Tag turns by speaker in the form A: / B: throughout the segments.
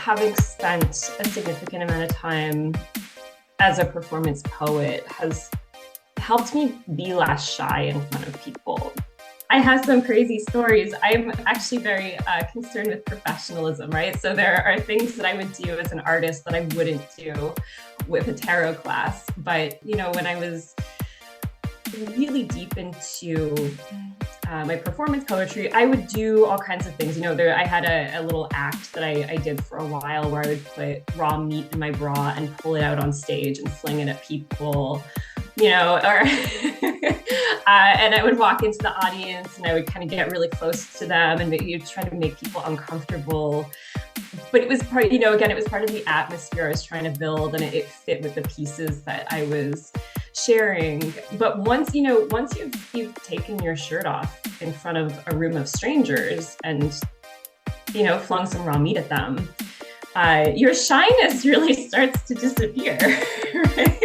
A: having spent a significant amount of time as a performance poet has helped me be less shy in front of people. I have some crazy stories. I'm actually very concerned with professionalism, right? So there are things that I would do as an artist that I wouldn't do with a tarot class. But, when I was really deep into my performance poetry, I would do all kinds of things. I had a little act that I did for a while where I would put raw meat in my bra and pull it out on stage and fling it at people, or and I would walk into the audience and I would kind of get really close to them and try to make people uncomfortable. But it was part, it was part of the atmosphere I was trying to build, and it fit with the pieces that I was sharing. But once you've taken your shirt off in front of a room of strangers and, flung some raw meat at them, your shyness really starts to disappear, right?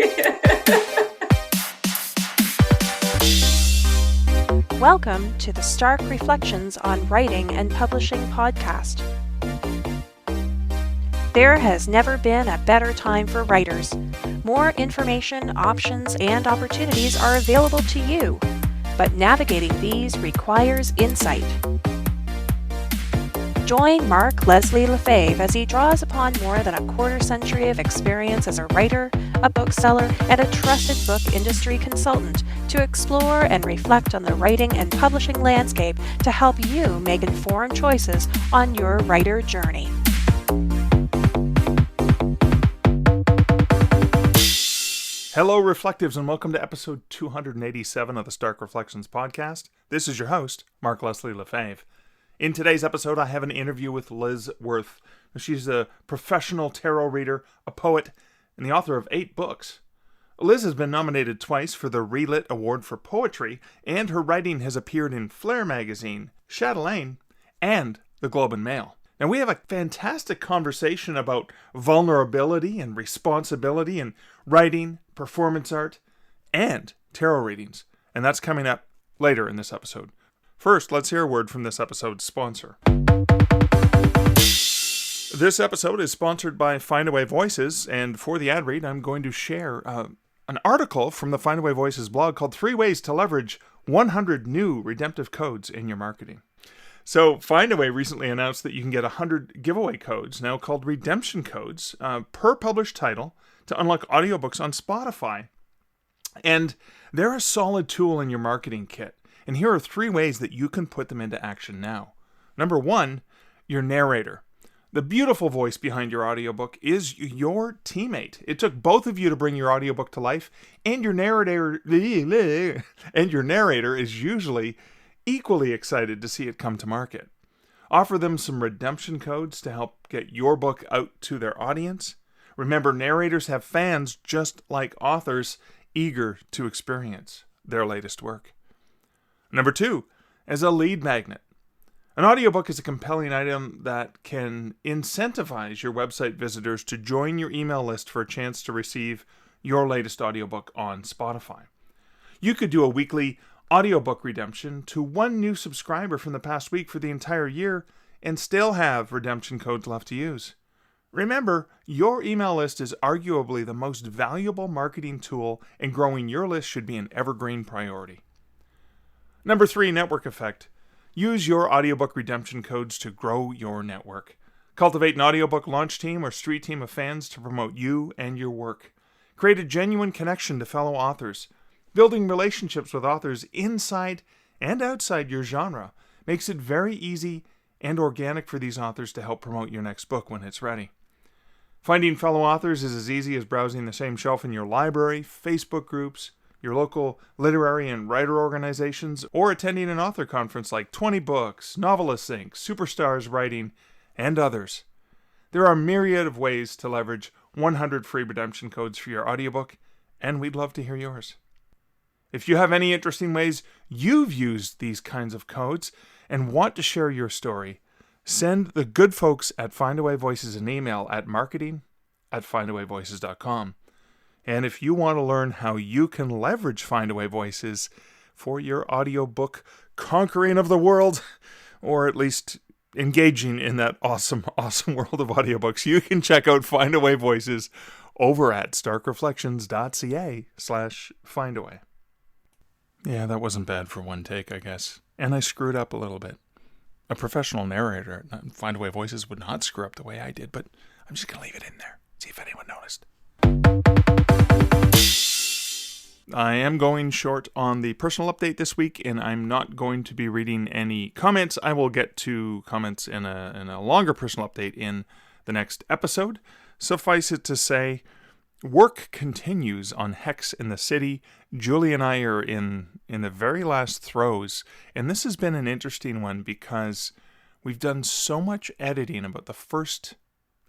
B: Welcome to the Stark Reflections on Writing and Publishing podcast. There has never been a better time for writers. More information, options, and opportunities are available to you, but navigating these requires insight. Join Mark Leslie Lefebvre as he draws upon more than a quarter century of experience as a writer, a bookseller, and a trusted book industry consultant to explore and reflect on the writing and publishing landscape to help you make informed choices on your writer journey.
C: Hello, Reflectives, and welcome to episode 287 of the Stark Reflections podcast. This is your host, Mark Leslie Lefebvre. In today's episode, I have an interview with Liz Worth. She's a professional tarot reader, a poet, and the author of 8 books. Liz has been nominated twice for the Relit Award for Poetry, and her writing has appeared in Flair magazine, Chatelaine, and the Globe and Mail. Now, we have a fantastic conversation about vulnerability and responsibility in writing, performance art, and tarot readings. And that's coming up later in this episode. First, let's hear a word from this episode's sponsor. This episode is sponsored by Findaway Voices, and for the ad read, I'm going to share an article from the Findaway Voices blog called 3 Ways to Leverage 100 New Redemptive Codes in Your Marketing. So Findaway recently announced that you can get 100 giveaway codes, now called redemption codes, per published title to unlock audiobooks on Spotify. And they're a solid tool in your marketing kit. And here are 3 ways that you can put them into action now. Number 1, your narrator. The beautiful voice behind your audiobook is your teammate. It took both of you to bring your audiobook to life, and your narrator is usually equally excited to see it come to market. Offer them some redemption codes to help get your book out to their audience. Remember, narrators have fans just like authors eager to experience their latest work. Number 2, as a lead magnet. An audiobook is a compelling item that can incentivize your website visitors to join your email list for a chance to receive your latest audiobook on Spotify. You could do a weekly audiobook redemption to 1 new subscriber from the past week for the entire year and still have redemption codes left to use. Remember, your email list is arguably the most valuable marketing tool, and growing your list should be an evergreen priority. Number 3, network effect. Use your audiobook redemption codes to grow your network. Cultivate an audiobook launch team or street team of fans to promote you and your work. Create a genuine connection to fellow authors. Building relationships with authors inside and outside your genre makes it very easy and organic for these authors to help promote your next book when it's ready. Finding fellow authors is as easy as browsing the same shelf in your library, Facebook groups, your local literary and writer organizations, or attending an author conference like 20 Books, Novelists Inc., Superstars Writing, and others. There are a myriad of ways to leverage 100 free redemption codes for your audiobook, and we'd love to hear yours. If you have any interesting ways you've used these kinds of codes and want to share your story, send the good folks at Findaway Voices an email at marketing@findawayvoices.com. And if you want to learn how you can leverage Findaway Voices for your audiobook conquering of the world, or at least engaging in that awesome, awesome world of audiobooks, you can check out Findaway Voices over at starkreflections.ca/Findaway. Yeah, that wasn't bad for one take, I guess. And I screwed up a little bit. A professional narrator at Findaway Voices would not screw up the way I did, but I'm just going to leave it in there. See if anyone noticed. I am going short on the personal update this week, and I'm not going to be reading any comments. I will get to comments in a longer personal update in the next episode. Suffice it to say, work continues on Hex in the City. Julie and I are in the very last throes, and this has been an interesting one because we've done so much editing about the first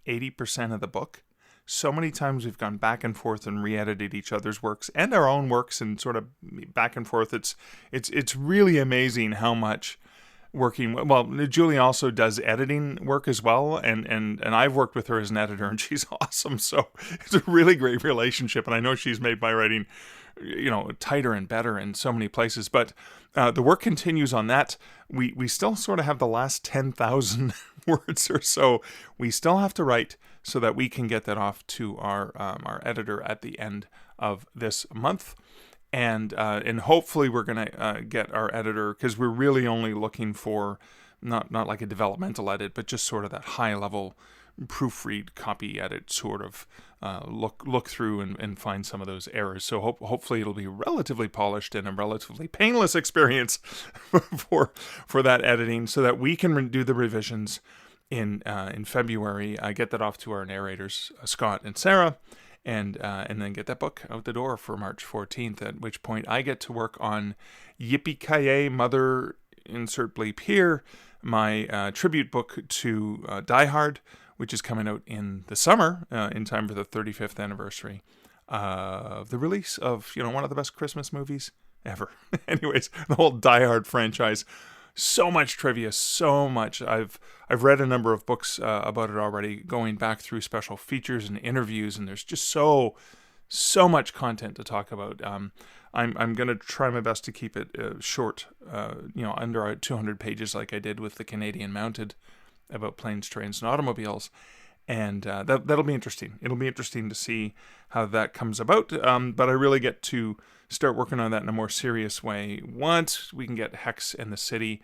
C: 80% of the book. So many times we've gone back and forth and re-edited each other's works and our own works and sort of back and forth. It's really amazing how much working. Well, Julie also does editing work as well, and I've worked with her as an editor, and she's awesome. So it's a really great relationship, and I know she's made my writing, tighter and better in so many places. But the work continues on that. We still sort of have the last 10,000 words or so we still have to write so that we can get that off to our editor at the end of this month. And hopefully we're going to get our editor, because we're really only looking for not like a developmental edit, but just sort of that high level proofread, copy edit sort of look through and find some of those errors. So hopefully it'll be relatively polished and a relatively painless experience for that editing, so that we can do the revisions in February. I get that off to our narrators, Scott and Sarah, and then get that book out the door for March 14th, at which point I get to work on Yippee-Ki-Yay, Mother, insert bleep here, my tribute book to Die Hard, which is coming out in the summer, in time for the 35th anniversary of the release of, one of the best Christmas movies ever. Anyways, the whole Die Hard franchise. So much trivia, so much. I've read a number of books about it already, going back through special features and interviews, and there's just so much content to talk about. I'm going to try my best to keep it short, under 200 pages, like I did with the Canadian Mounted about planes, trains, and automobiles. And that'll be interesting. It'll be interesting to see how that comes about. But I really get to start working on that in a more serious way once we can get Hex and the City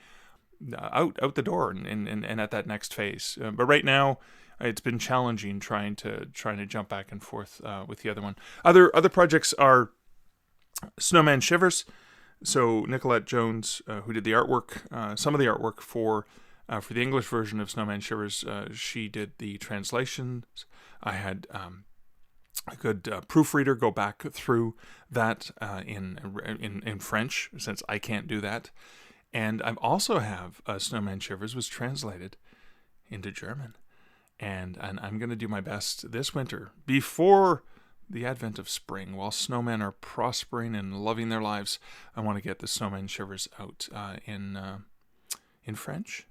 C: out the door and at that next phase. But right now, it's been challenging trying to jump back and forth with the other one. Other projects are Snowman Shivers. So Nicolette Jones, who did the artwork, some of the artwork for the English version of Snowman Shivers, she did the translations. I had a good proofreader go back through that in French, since I can't do that. And I also have Snowman Shivers was translated into German. And I'm going to do my best this winter, before the advent of spring, while snowmen are prospering and loving their lives. I want to get the Snowman Shivers out in French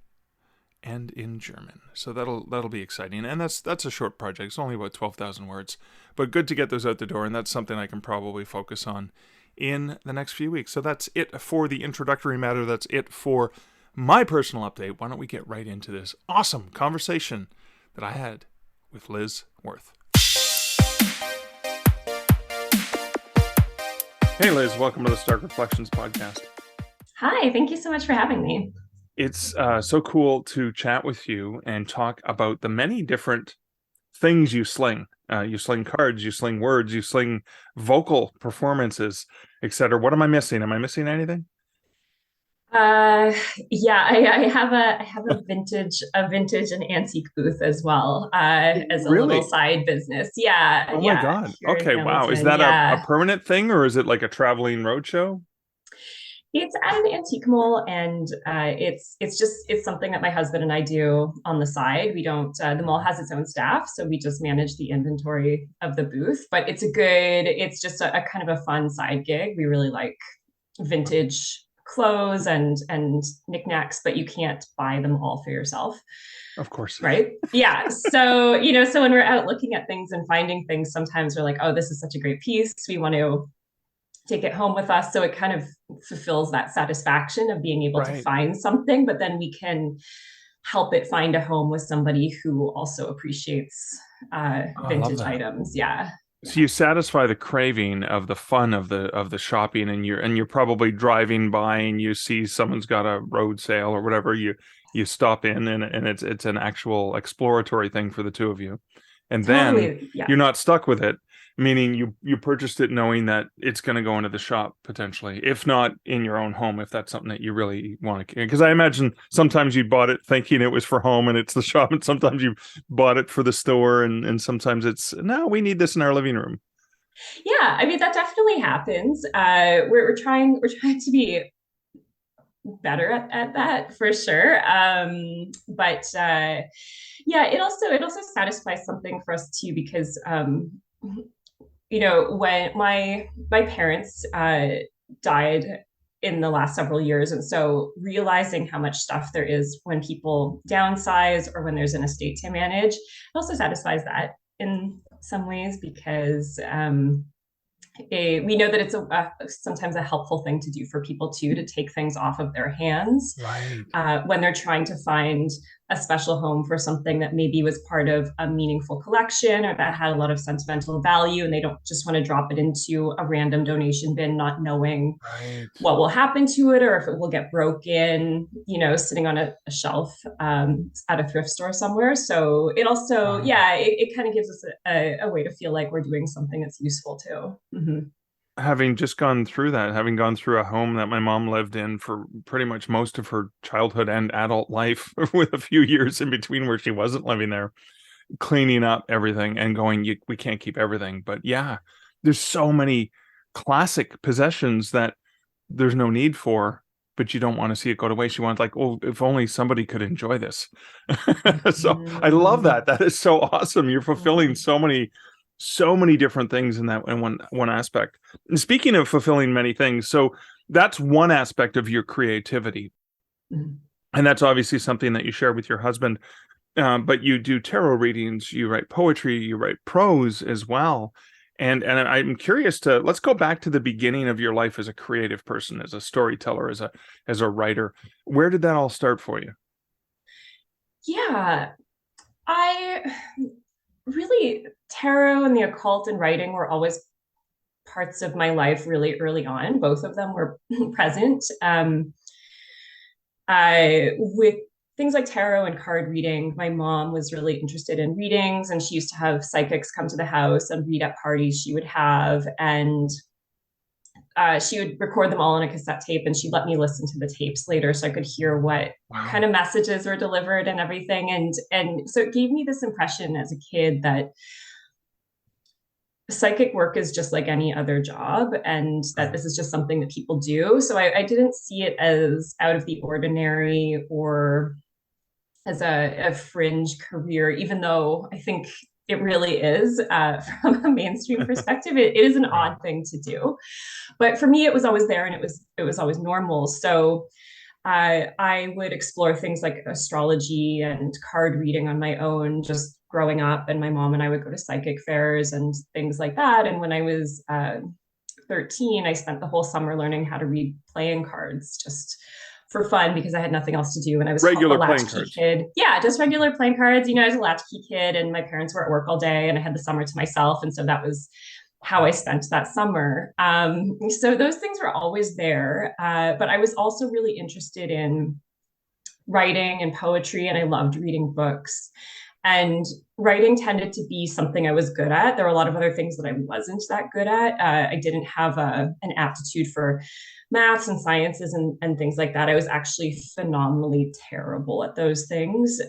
C: and in German. So that'll be exciting. And that's a short project. It's only about 12,000 words, but good to get those out the door. And that's something I can probably focus on in the next few weeks. So that's it for the introductory matter. That's it for my personal update. Why don't we get right into this awesome conversation that I had with Liz Worth. Hey Liz, welcome to the Stark Reflections podcast.
A: Hi, thank you so much for having me.
C: It's so cool to chat with you and talk about the many different things you sling. You sling cards, you sling words, you sling vocal performances, etc. What am I missing? Am I missing anything?
A: Yeah, I have a vintage and antique booth as well, as a little side business. Yeah.
C: Oh my God. Okay. Wow. Is that a permanent thing, or is it like a traveling roadshow?
A: It's at an antique mall, and it's something that my husband and I do on the side. We don't. The mall has its own staff, so we just manage the inventory of the booth. But it's just a kind of a fun side gig. We really like vintage clothes and knickknacks, but you can't buy them all for yourself.
C: Of course.
A: Right. Yeah. So, so when we're out looking at things and finding things, sometimes we're like, oh, this is such a great piece. We want to take it home with us. So it kind of fulfills that satisfaction of being able to find something, but then we can help it find a home with somebody who also appreciates
C: I love
A: vintage
C: that.
A: items. Yeah.
C: So you satisfy the craving of the fun of the shopping, and you're probably driving by and you see someone's got a road sale or whatever. You stop in, and it's an actual exploratory thing for the two of you. And then
A: Totally. Yeah.
C: you're not stuck with it, meaning you purchased it knowing that it's going to go into the shop potentially, if not in your own home, if that's something that you really want to. Because I imagine sometimes you bought it thinking it was for home and it's the shop, and sometimes you bought it for the store, and sometimes it's, no, we need this in our living room.
A: Yeah. I mean, that definitely happens. We're trying to be better at that for sure. But yeah, it also satisfies something for us too, because when my parents died in the last several years, and so realizing how much stuff there is when people downsize or when there's an estate to manage, it also satisfies that in some ways, because we know that it's sometimes a helpful thing to do for people too, to take things off of their hands
C: Right.
A: when they're trying to find a special home for something that maybe was part of a meaningful collection or that had a lot of sentimental value, and they don't just want to drop it into a random donation bin, not knowing
C: Right.
A: what will happen to it or if it will get broken, sitting on a shelf at a thrift store somewhere. So it also,
C: Wow.
A: yeah, it kind of gives us a way to feel like we're doing something that's useful too. Mm-hmm.
C: Having just gone through that, having gone through a home that my mom lived in for pretty much most of her childhood and adult life, with a few years in between where she wasn't living there, cleaning up everything and going, we can't keep everything. But yeah, there's so many classic possessions that there's no need for, but you don't want to see it go to waste. You want, like, oh, if only somebody could enjoy this. So I love
A: Mm-hmm.
C: that. That is so awesome. You're fulfilling so many different things in that, in one aspect. And speaking of fulfilling many things, so that's one aspect of your creativity.
A: Mm-hmm.
C: And that's obviously something that you share with your husband. But you do tarot readings, you write poetry, you write prose as well. And I'm curious to, let's go back to the beginning of your life as a creative person, as a storyteller, as a writer. Where did that all start for you?
A: Yeah, I really, tarot and the occult and writing were always parts of my life really early on. Both of them were present. With things like tarot and card reading, my mom was really interested in readings, and she used to have psychics come to the house and read at parties she would have. And she would record them all on a cassette tape, and she'd let me listen to the tapes later so I could hear what kind
C: Wow.
A: of messages were delivered and everything. And so it gave me this impression as a kid that psychic work is just like any other job, and that
C: Right.
A: this is just something that people do. So I didn't see it as out of the ordinary or as a fringe career, even though I think it really is from a mainstream perspective. It is an
C: Right.
A: odd thing to do, but for me, it was always there, and it was always normal. So I would explore things like astrology and card reading on my own, just growing up. And my mom and I would go to psychic fairs and things like that. And when I was 13, I spent the whole summer learning how to read playing cards, just for fun, because I had nothing else to do. And I was a
C: Regular playing
A: latchkey
C: cards.
A: kid. Yeah, just regular playing cards. I was a latchkey kid, and my parents were at work all day, and I had the summer to myself. And so that was how I spent that summer. So those things were always there. But I was also really interested in writing and poetry, and I loved reading books. And writing tended to be something I was good at. There were a lot of other things that I wasn't that good at. I didn't have an aptitude for maths and sciences and things like that. I was actually phenomenally terrible at those things.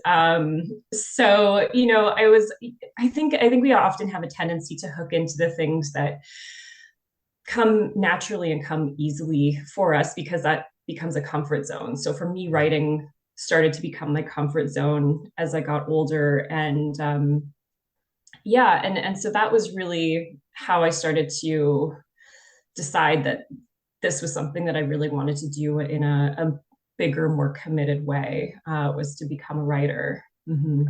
A: So I think we often have a tendency to hook into the things that come naturally and come easily for us, because that becomes a comfort zone. So for me, writing started to become my comfort zone as I got older. And yeah, and so that was really how I started to decide that this was something that I really wanted to do in a bigger, more committed way, was to become a writer. Mm-hmm.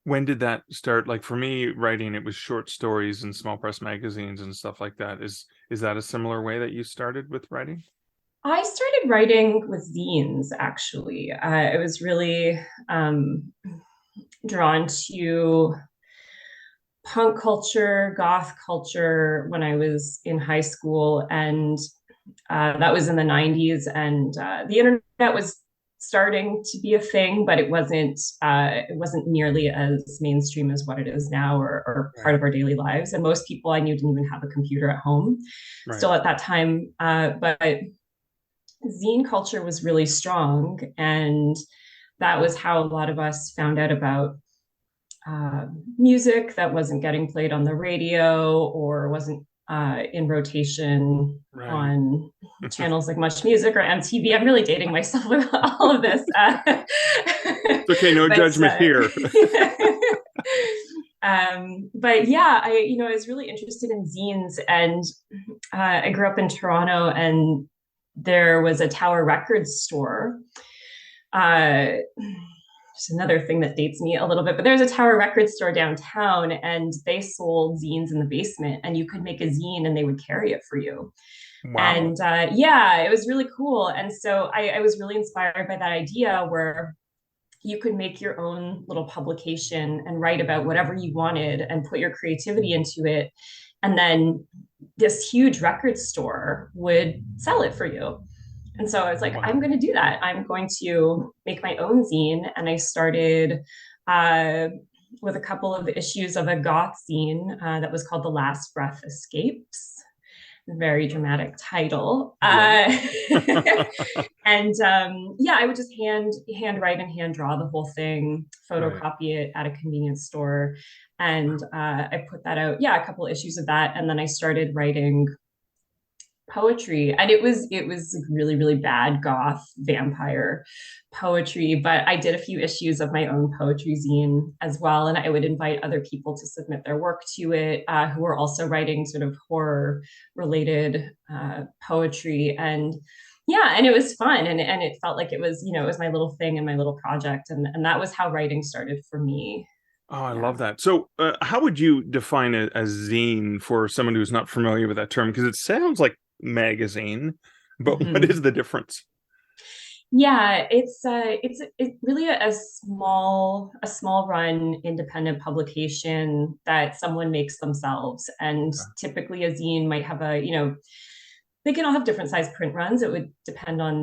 C: When did that start? Like for me, writing, it was short stories and small press magazines and stuff like that. Is that a similar way that you started with writing?
A: I started writing with zines, actually. I was really drawn to punk culture, goth culture when I was in high school, and that was in the 90s. And the internet was starting to be a thing, but it wasn't nearly as mainstream as what it is now, or part
C: Right.
A: of our daily lives. And most people I knew didn't even have a computer at home
C: Right.
A: still at that time. But zine culture was really strong, and that was how a lot of us found out about uh, music that wasn't getting played on the radio or wasn't in rotation
C: Right.
A: on channels like Much Music or MTV. I'm really dating myself with all of this.
C: It's okay, no
A: but
C: judgment here.
A: but yeah, I was really interested in zines, and I grew up in Toronto, and there was a Tower Records store. Just another thing that dates me a little bit, but there's a Tower Records store downtown, and they sold zines in the basement, and you could make a zine and they would carry it for you.
C: Wow.
A: And yeah, it was really cool. And so I was really inspired by that idea where you could make your own little publication and write about whatever you wanted and put your creativity into it. And then this huge record store would sell it for you. And so I was like, I'm
C: Wow.
A: going to do that. I'm going to make my own zine. And I started uh, with a couple of issues of a goth zine that was called The Last Breath Escapes. Very dramatic title.
C: Yeah.
A: And yeah, I would just hand write and hand draw the whole thing,
C: Right.
A: photocopy it at a convenience store. And I put that out, yeah, a couple of issues of that. And then I started writing poetry, and it was really really bad goth vampire poetry, but I did a few issues of my own poetry zine as well, and I would invite other people to submit their work to it, who were also writing sort of horror related poetry. And yeah, and it was fun, and it felt like it was my little thing and my little project, and that was how writing started for me.
C: Oh, I
A: Yeah.
C: love that. So, how would you define a zine for someone who's not familiar with that term? Because it sounds like magazine, but what
A: Mm-hmm.
C: is the difference?
A: Yeah, it's really a small run independent publication that someone makes themselves. And
C: Okay.
A: typically a zine might have they can all have different size print runs. It would depend on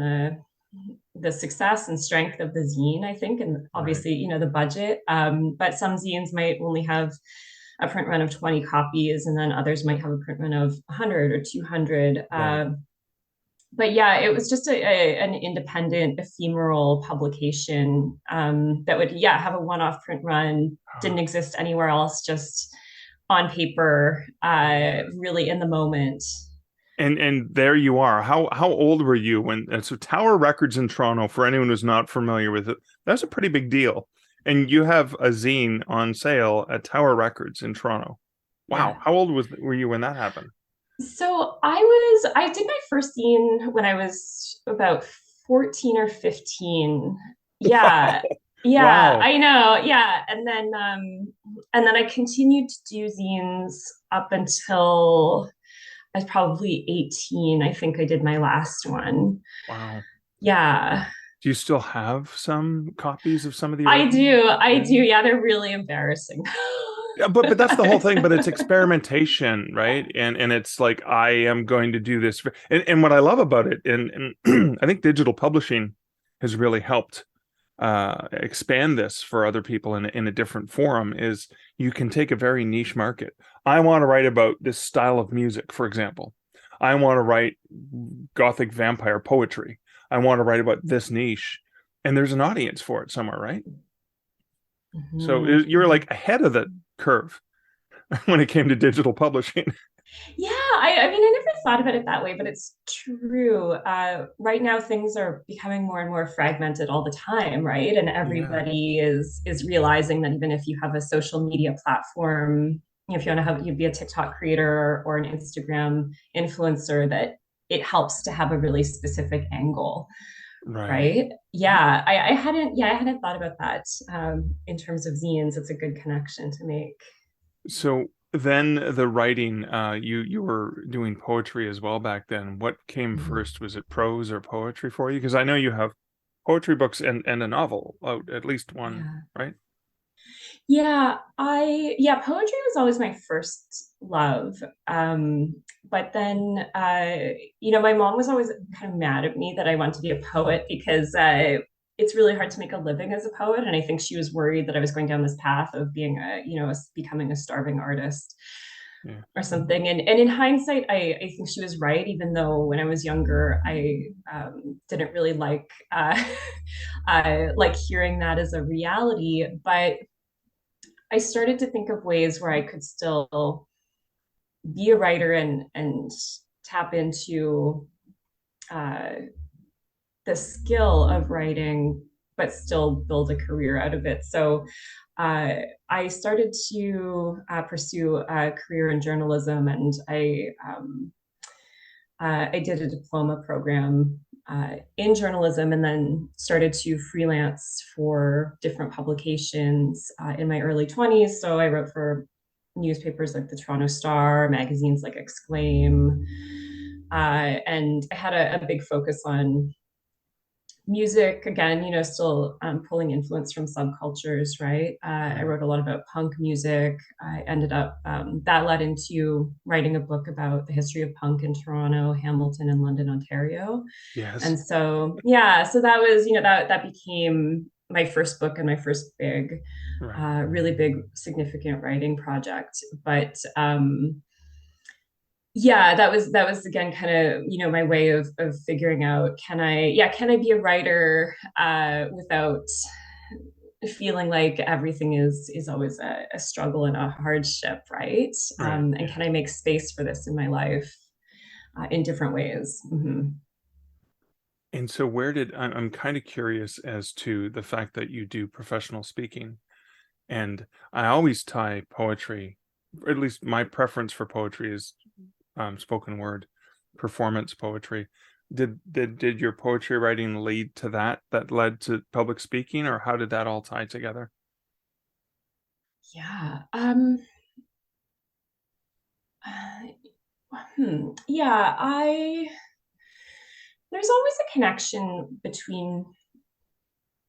A: the success and strength of the zine, I think, and
C: Right.
A: obviously, the budget. But some zines might only have a print run of 20 copies, and then others might have a print run of 100 or 200.
C: Right.
A: But yeah, it was just an independent, ephemeral publication that would, yeah, have a one-off print run. Didn't exist anywhere else, just on paper, really in the moment.
C: And there you are. How old were you when? And so Tower Records in Toronto, for anyone who's not familiar with it, that's a pretty big deal. And you have a zine on sale at Tower Records in Toronto. Wow.
A: Yeah.
C: How old were you when that happened?
A: So I did my first scene when I was about 14 or 15.
C: Wow.
A: Yeah. Yeah,
C: Wow.
A: I know. Yeah. And then I continued to do zines up until I was probably 18. I think I did my last one.
C: Wow.
A: Yeah.
C: Do you still have some copies of some of the
A: I
C: original?
A: do. I
C: Yeah.
A: do. Yeah, they're really embarrassing.
C: Yeah, but that's the whole thing. But it's experimentation, right? And it's like I am going to do this. And what I love about it, and I think digital publishing has really helped expand this for other people in a different forum, is you can take a very niche market. I want to write about this style of music, for example. I want to write gothic vampire poetry. I want to write about this niche, and there's an audience for it somewhere, right? So
A: Mhm,
C: you're
A: mhm.
C: like ahead of the curve when it came to digital publishing.
A: Yeah, I mean, I never thought about it that way, but it's true. Right now, things are becoming more and more fragmented all the time, right? And
C: Yeah.
A: everybody is realizing that even if you have a social media platform, if you want to you'd be a TikTok creator or an Instagram influencer, that it helps to have a really specific angle,
C: Right.
A: right? Yeah, I hadn't thought about that in terms of zines. It's a good connection to make.
C: So then the writing, you were doing poetry as well back then. What came
A: Mhm.
C: first? Was it prose or poetry for you? Because I know you have poetry books and a novel out, at least one,
A: Yeah.
C: right?
A: Yeah, poetry was always my first love. But then my mom was always kind of mad at me that I wanted to be a poet because it's really hard to make a living as a poet. And I think she was worried that I was going down this path of being becoming a starving artist
C: Yeah.
A: or something. And in hindsight, I think she was right, even though when I was younger, I didn't really like hearing that as a reality. But I started to think of ways where I could still be a writer and tap into uh, the skill of writing, but still build a career out of it. So I started to pursue a career in journalism, and I did a diploma program in journalism, and then started to freelance for different publications in my early 20s. So I wrote for newspapers like the Toronto Star, magazines like Exclaim, and I had a big focus on music again, still pulling influence from subcultures, right? I wrote a lot about punk music. I ended up that led into writing a book about the history of punk in Toronto, Hamilton, and London, Ontario.
C: Yes.
A: And so yeah, so that was that became my first book and my first big
C: Right.
A: really big significant writing project. But yeah, that was again kind of my way of figuring out, can I be a writer without feeling like everything is always a struggle and a hardship, right?
C: Right.
A: And can I make space for this in my life in different ways? Mm-hmm.
C: And so I'm kind of curious as to the fact that you do professional speaking. And I always tie poetry, or at least my preference for poetry is spoken word, performance poetry. Did your poetry writing lead to that led to public speaking, or how did that all tie together?
A: Yeah. Yeah, I there's always a connection between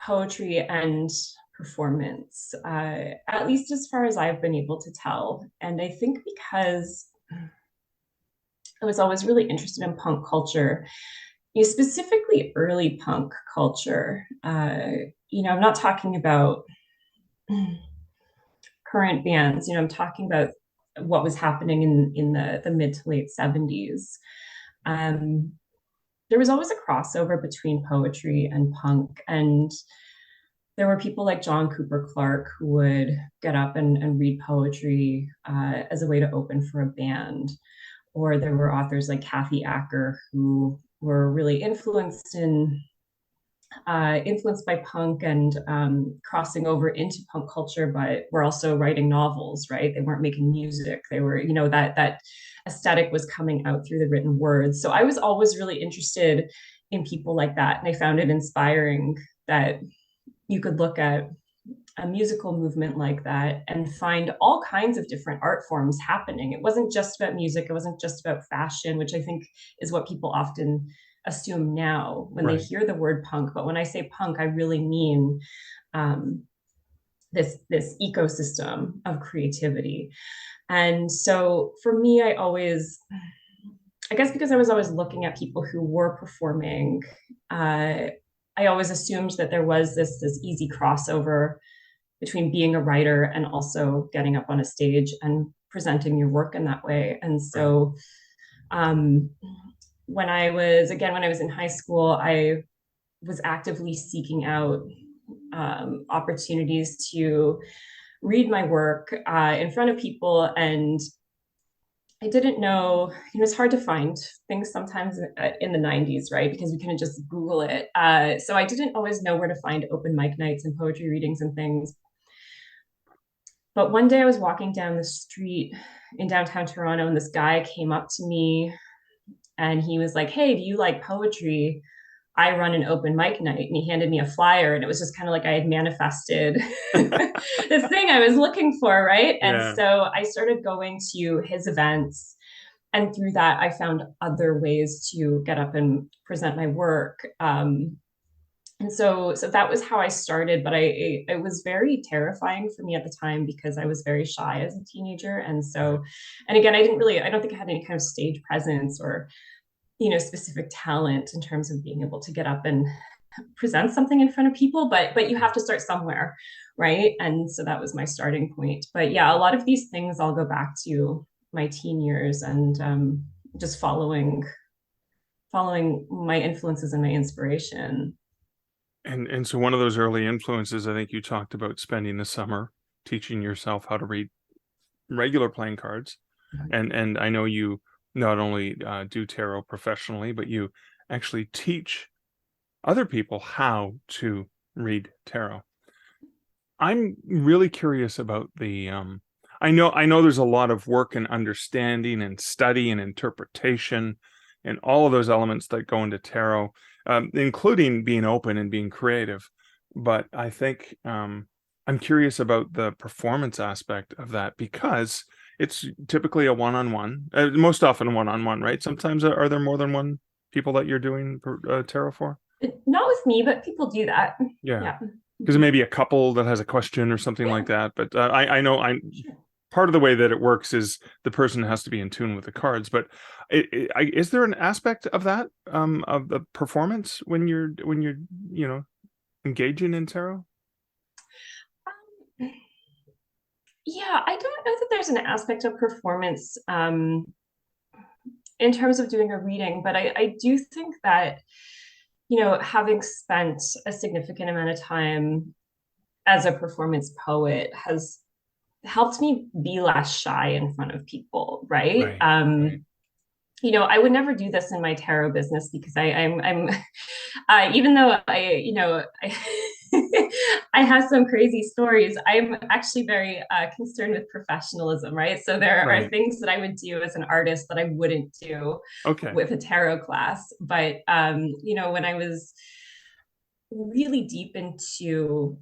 A: poetry and performance, at least as far as I've been able to tell. And I think because I was always really interested in punk culture, specifically early punk culture. I'm not talking about current bands. I'm talking about what was happening in the mid to late 70s. Um, there was always a crossover between poetry and punk, and there were people like John Cooper Clarke who would get up and read poetry as a way to open for a band. Or there were authors like Kathy Acker who were really influenced by punk and crossing over into punk culture, but were also writing novels, right? They weren't making music. They were, that aesthetic was coming out through the written words. So I was always really interested in people like that. And I found it inspiring that you could look at a musical movement like that and find all kinds of different art forms happening. It wasn't just about music, it wasn't just about fashion, which I think is what people often assume now when they
C: Right.
A: hear the word punk. But when I say punk, I really mean um, this ecosystem of creativity. And so for me, I guess because I was always looking at people who were performing, I always assumed that there was this easy crossover between being a writer and also getting up on a stage and presenting your work in that way. And
C: Right.
A: so um, when I was in high school, I was actively seeking out opportunities to read my work in front of people. And I didn't know, it was hard to find things sometimes in the 90s, right? Because we couldn't just Google it. So I didn't always know where to find open mic nights and poetry readings and things. But one day I was walking down the street in downtown Toronto, and this guy came up to me and he was like, "Hey, do you like poetry?" I run an open mic night, and he handed me a flyer, and it was just kind of like I had manifested this thing I was looking for, right? And
C: Yeah.
A: so I started going to his events, and through that I found other ways to get up and present my work. And so that was how I started, but it was very terrifying for me at the time because I was very shy as a teenager. And
C: Right.
A: so, and again, I don't think I had any kind of stage presence or, specific talent in terms of being able to get up and present something in front of people, but you have to start somewhere, right? And so that was my starting point. But yeah, a lot of these things I'll go back to my teen years, and just following my influences and my inspiration.
C: And so one of those early influences, I think you talked about spending the summer teaching yourself how to read regular playing cards. And I know you not only do tarot professionally, but you actually teach other people how to read tarot. I'm really curious about the I know there's a lot of work and understanding and study and interpretation and all of those elements that go into tarot, including being open and being creative. But I think I'm curious about the performance aspect of that because it's typically a one-on-one, most often one-on-one, right? Sometimes are there more than one people that you're doing tarot for?
A: Not with me, but people do that.
C: Yeah.
A: Yeah.
C: Because it may be a couple that has a question or something like
A: Yeah,
C: that. But I know
A: sure.
C: part of the way that it works is the person has to be in tune with the cards. But is there an aspect of that of the performance when you're engaging in tarot?
A: Yeah, I don't know that there's an aspect of performance in terms of doing a reading, but I do think that, having spent a significant amount of time as a performance poet has helped me be less shy in front of people, right?
C: Right. Right.
A: I would never do this in my tarot business because I'm even though I have some crazy stories. I'm actually very concerned with professionalism, right? So there are
C: Right.
A: things that I would do as an artist that I wouldn't do
C: Okay.
A: with a tarot class. But when I was really deep into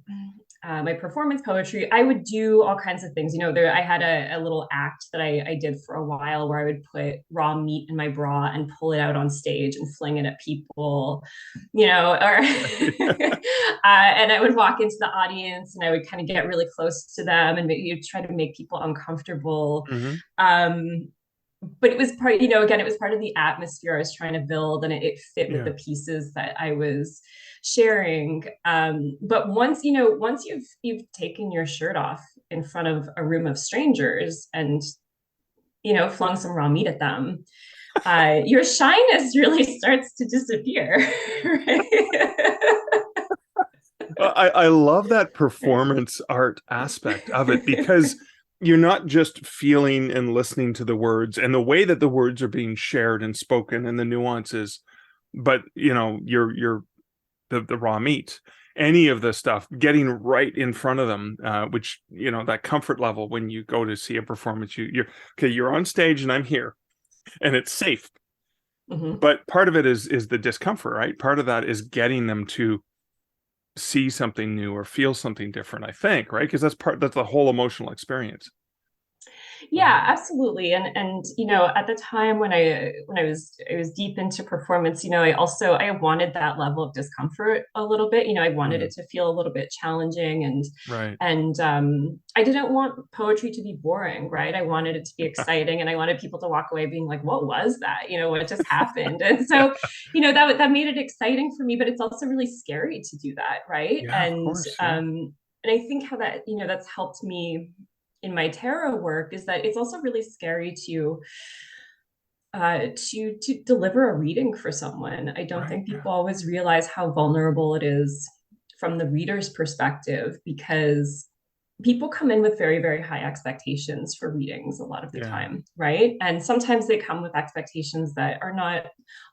A: my performance poetry, I would do all kinds of things. I had a little act that I did for a while where I would put raw meat in my bra and pull it out on stage and fling it at people, or and I would walk into the audience and I would kind of get really close to them and try to make people uncomfortable.
C: Hmm.
A: Um, but it was again, it was part of the atmosphere I was trying to build, and it fit with
C: Yeah.
A: the pieces that I was sharing. But once you've taken your shirt off in front of a room of strangers and flung some raw meat at them, your shyness really starts to disappear. Right?
C: I love that performance art aspect of it because you're not just feeling and listening to the words and the way that the words are being shared and spoken and the nuances, but you're the raw meat, any of the stuff, getting right in front of them, which that comfort level when you go to see a performance, you're okay, you're on stage and I'm here and it's safe.
A: Mm-hmm.
C: But part of it is the discomfort, right? Part of that is getting them to see something new or feel something different, I think, right? Because that's the whole emotional experience.
A: Yeah, absolutely. And at the time when I was deep into performance, I wanted that level of discomfort a little bit. I wanted
C: Yeah.
A: it to feel a little bit challenging, and
C: Right.
A: and I didn't want poetry to be boring, right? I wanted it to be exciting, and I wanted people to walk away being like, "What was that? What just happened?" And so, that made it exciting for me, but it's also really scary to do that, right?
C: Yeah, of
A: And
C: course. Yeah.
A: and I think how that's helped me in my tarot work is that it's also really scary to deliver a reading for someone. I don't
C: Right.
A: think
C: Yeah.
A: people always realize how vulnerable it is from the reader's perspective, because people come in with very, very high expectations for readings a lot of the
C: Yeah.
A: time, right? And sometimes they come with expectations that are not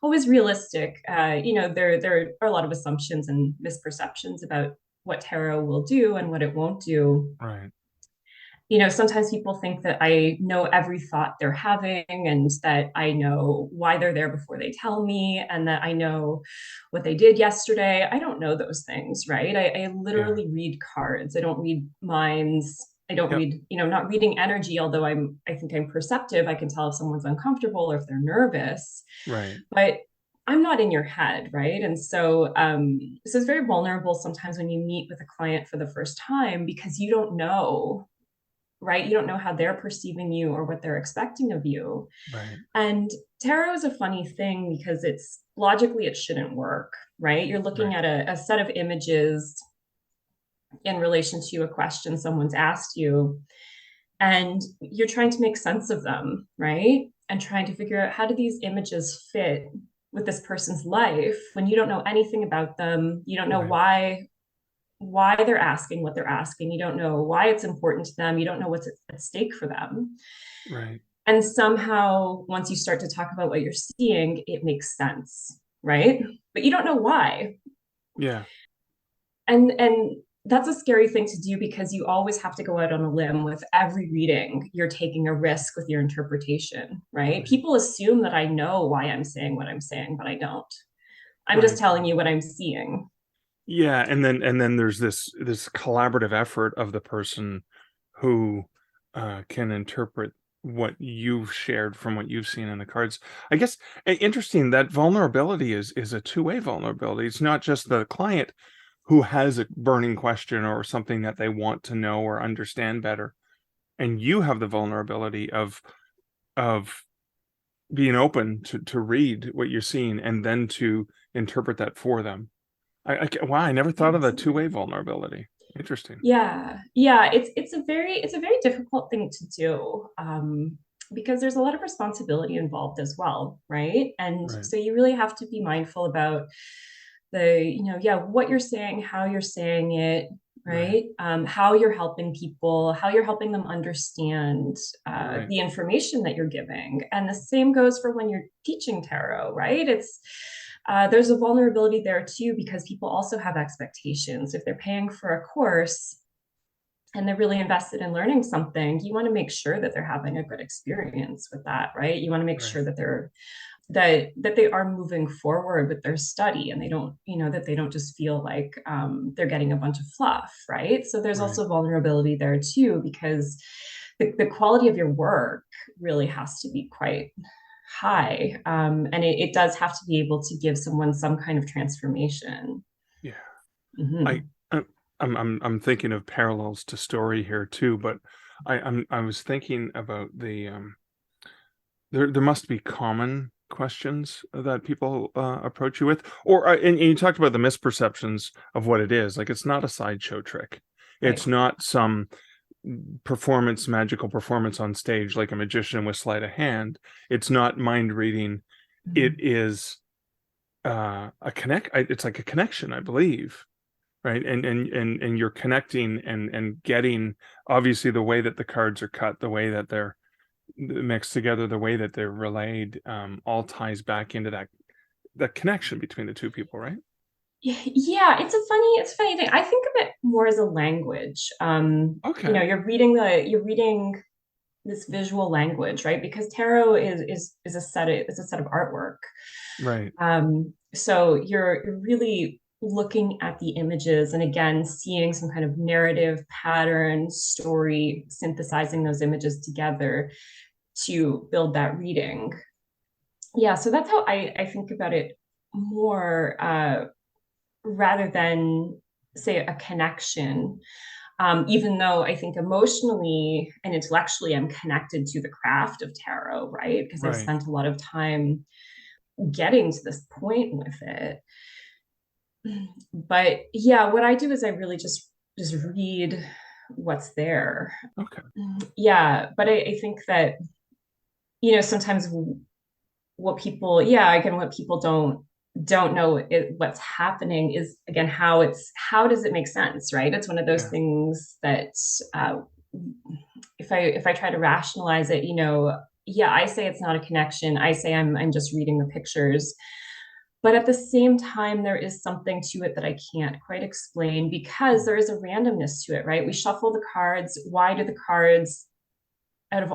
A: always realistic. There are a lot of assumptions and misperceptions about what tarot will do and what it won't do.
C: Right.
A: sometimes people think that I know every thought they're having and that I know why they're there before they tell me and that I know what they did yesterday. I don't know those things, right? I
C: Yeah.
A: literally read cards. I don't read minds. I don't
C: Yep.
A: read, not reading energy, although I think I'm perceptive. I can tell if someone's uncomfortable or if they're nervous,
C: Right.
A: but I'm not in your head, right? And so this is very vulnerable sometimes when you meet with a client for the first time because you don't know, right? You don't know how they're perceiving you or what they're expecting of you.
C: Right.
A: And tarot is a funny thing because it's logically it shouldn't work, right? You're looking
C: Right.
A: at a set of images in relation to a question someone's asked you, and you're trying to make sense of them, right? And trying to figure out how do these images fit with this person's life when you don't know anything about them. You don't know
C: Right.
A: why they're asking what they're asking. You don't know why it's important to them. You don't know what's at stake for them.
C: Right.
A: And somehow, once you start to talk about what you're seeing, it makes sense, right? But you don't know why.
C: Yeah.
A: And that's a scary thing to do because you always have to go out on a limb with every reading. You're taking a risk with your interpretation, right?
C: Right.
A: People assume that I know why I'm saying what I'm saying, but I don't. I'm just
C: Right.
A: telling you what I'm seeing.
C: Yeah, and then there's this collaborative effort of the person who can interpret what you've shared from what you've seen in the cards. I guess interesting that vulnerability is a two-way vulnerability. It's not just the client who has a burning question or something that they want to know or understand better, and you have the vulnerability of being open to read what you're seeing and then to interpret that for them. Wow, I never thought of the two-way
A: Absolutely.
C: vulnerability. Interesting.
A: Yeah, it's a very difficult thing to do, because there's a lot of responsibility involved as well, right? And
C: Right.
A: so you really have to be mindful about what you're saying, how you're saying it,
C: Right.
A: right? How you're helping people, how you're helping them understand
C: Right.
A: the information that you're giving. And the same goes for when you're teaching tarot, right? There's a vulnerability there too, because people also have expectations. If they're paying for a course and they're really invested in learning something, you want to make sure that they're having a good experience with that, right? You want to make
C: Right.
A: sure that they are moving forward with their study and they don't, that they don't just feel like they're getting a bunch of fluff, right? So there's
C: Right.
A: also vulnerability there too, because the quality of your work really has to be quite high, and it does have to be able to give someone some kind of transformation.
C: Yeah. I
A: Hmm.
C: I- I'm thinking of parallels to story here too, but I was thinking about there must be common questions that people approach you with, or and you talked about the misperceptions of what it is. Like it's not a sideshow trick. It's
A: Right.
C: not some magical performance on stage like a magician with sleight of hand. It's not mind reading. It
A: Mhm.
C: is it's like a connection, I believe, right? And you're connecting and getting, obviously, the way that the cards are cut, the way that they're mixed together, the way that they're relayed, all ties back into that connection between the two people, right?
A: Yeah, it's a funny thing. I think of it more as a language.
C: Okay.
A: You're reading this visual language, right? Because tarot is a set of artwork.
C: Right.
A: So you're really looking at the images and again seeing some kind of narrative pattern, story, synthesizing those images together to build that reading. Yeah, so that's how I think about it more, rather than say a connection. Even though I think emotionally and intellectually I'm connected to the craft of tarot, right? Because I've
C: Right.
A: spent a lot of time getting to this point with it. But yeah, what I do is I really just read what's there.
C: Okay.
A: Yeah, but I think that sometimes what people don't know what's happening is again how does it make sense, right? It's one of those
C: Yeah.
A: things that, uh, if I try to rationalize it, yeah, I say it's not a connection. I say I'm just reading the pictures, But at the same time, there is something to it that I can't quite explain because there is a randomness to it, right? We shuffle the cards. Why do the cards, out of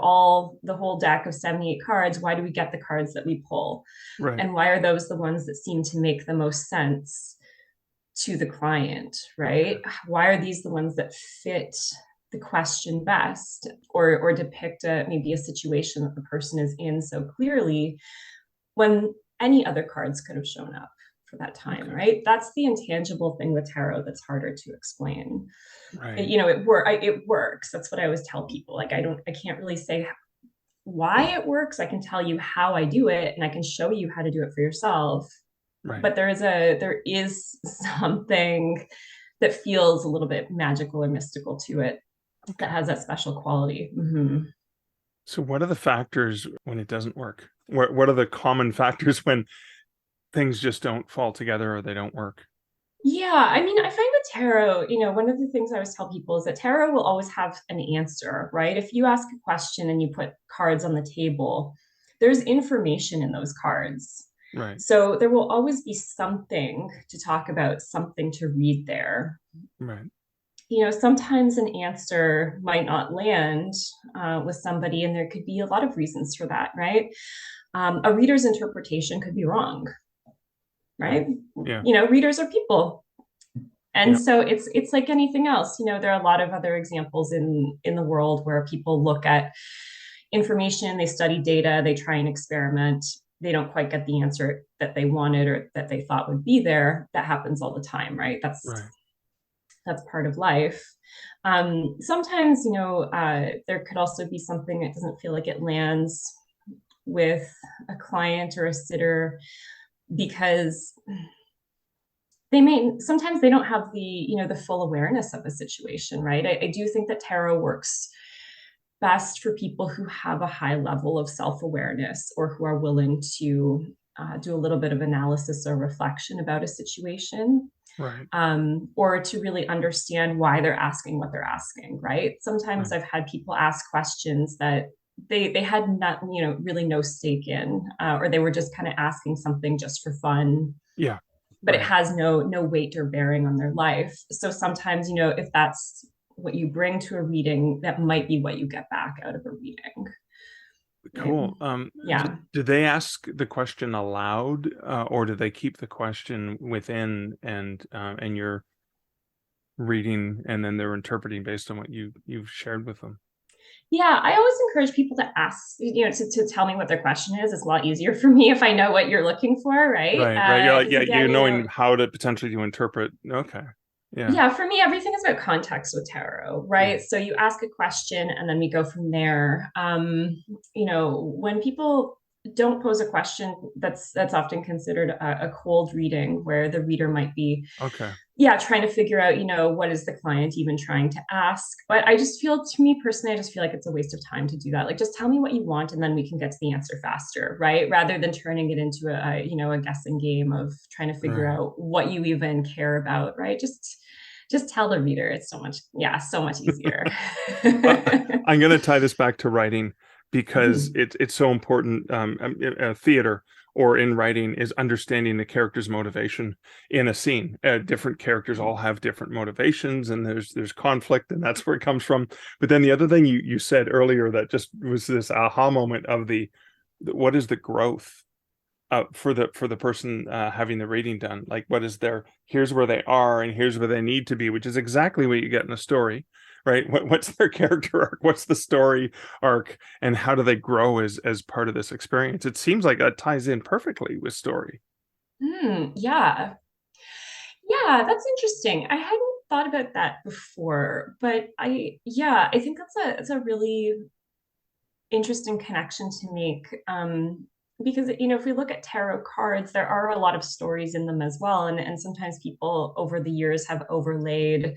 A: the whole deck of 78 cards, why do we get the cards that we pull?
C: Right.
A: And why are those the ones that seem to make the most sense to the client, right?
C: Okay.
A: Why are these the ones that fit the question best, or depict maybe a situation that the person is in so clearly, when any other cards could have shown up for that time,
C: Okay.
A: right? That's the intangible thing with tarot that's harder to explain.
C: Right.
A: It works. That's what I always tell people. Like, I can't really say why it works. I can tell you how I do it, and I can show you how to do it for yourself.
C: Right.
A: But there is something that feels a little bit magical or mystical to it, that has that special quality. Mm-hmm.
C: So what are the factors when it doesn't work? What are the common factors when things just don't fall together or they don't work?
A: Yeah, I mean, I find with tarot, one of the things I always tell people is that tarot will always have an answer, right? If you ask a question and you put cards on the table, there's information in those cards.
C: Right.
A: So there will always be something to talk about, something to read there.
C: Right.
A: Sometimes an answer might not land with somebody, and there could be a lot of reasons for that, right? A reader's interpretation could be wrong, right?
C: Yeah.
A: Readers are people. And
C: Yeah.
A: so it's like anything else. There are a lot of other examples in the world where people look at information, they study data, they try and experiment. They don't quite get the answer that they wanted or that they thought would be there. That happens all the time, right?
C: Right.
A: That's part of life. Sometimes, there could also be something that doesn't feel like it lands with a client or a sitter because sometimes they don't have the full awareness of a situation, right? I do think that tarot works best for people who have a high level of self-awareness, or who are willing to do a little bit of analysis or reflection about a situation,
C: Right.
A: or to really understand why they're asking what they're asking, right? Sometimes
C: Right.
A: I've had people ask questions that they had not, really no stake in, or they were just kind of asking something just for fun,
C: Yeah.
A: but it
C: Right.
A: has no weight or bearing on their life. So sometimes, if that's what you bring to a reading, that might be what you get back out of a reading. Right?
C: Cool.
A: Yeah.
C: Do they ask the question aloud, or do they keep the question within and you're reading and then they're interpreting based on what you've shared with them?
A: Yeah, I always encourage people to ask, to tell me what their question is. It's a lot easier for me if I know what you're looking for, right?
C: Right. Right. You're like,
A: Because
C: yeah,
A: again,
C: you knowing how to potentially to interpret. Okay. Yeah.
A: yeah, for me, everything is about context with tarot,
C: Yeah.
A: right? So you ask a question and then we go from there. When people don't pose a question, that's often considered a cold reading, where the reader might be,
C: Okay.
A: yeah, trying to figure out, what is the client even trying to ask. But to me personally, I just feel like it's a waste of time to do that. Like, just tell me what you want and then we can get to the answer faster, right? Rather than turning it into a guessing game of trying to figure
C: Right.
A: out what you even care about, right? Just tell the reader. It's so much easier.
C: I'm going to tie this back to writing because
A: Mhm.
C: it's so important. Theater or in writing is understanding the character's motivation in a scene. Different characters all have different motivations, and there's conflict, and that's where it comes from. But then the other thing you said earlier that just was this aha moment of what is the growth for the person having the reading done? Like, what is here's where they are and here's where they need to be, which is exactly what you get in a story, right? What's their character arc? What's the story arc? And how do they grow as part of this experience? It seems like that ties in perfectly with story.
A: Yeah. Yeah, that's interesting. I hadn't thought about that before, but I think that's a really interesting connection to make. Because if we look at tarot cards, there are a lot of stories in them as well, and sometimes people over the years have overlaid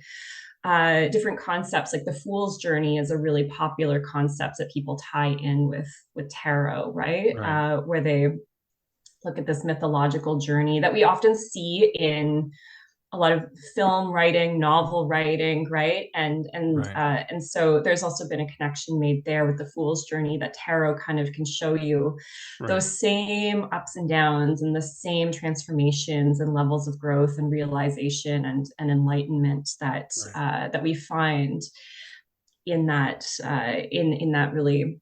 A: different concepts. Like the fool's journey is a really popular concept that people tie in with tarot, right?
C: Right.
A: Where they look at this mythological journey that we often see in a lot of film writing, novel writing, right?
C: Right.
A: And so there's also been a connection made there with the Fool's Journey, that tarot kind of can show you
C: Right.
A: those same ups and downs and the same transformations and levels of growth and realization and enlightenment that
C: Right.
A: that we find in that in that really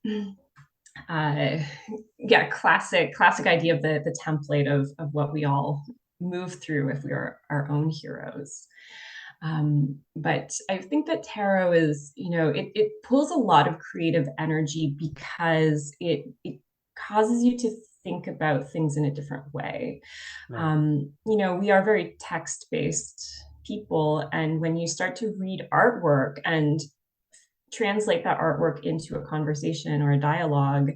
A: uh, classic idea of the template of what we all move through if we are our own heroes. But I think that tarot is, it pulls a lot of creative energy because it causes you to think about things in a different way.
C: Right.
A: We are very text-based people, and when you start to read artwork and translate that artwork into a conversation or a dialogue,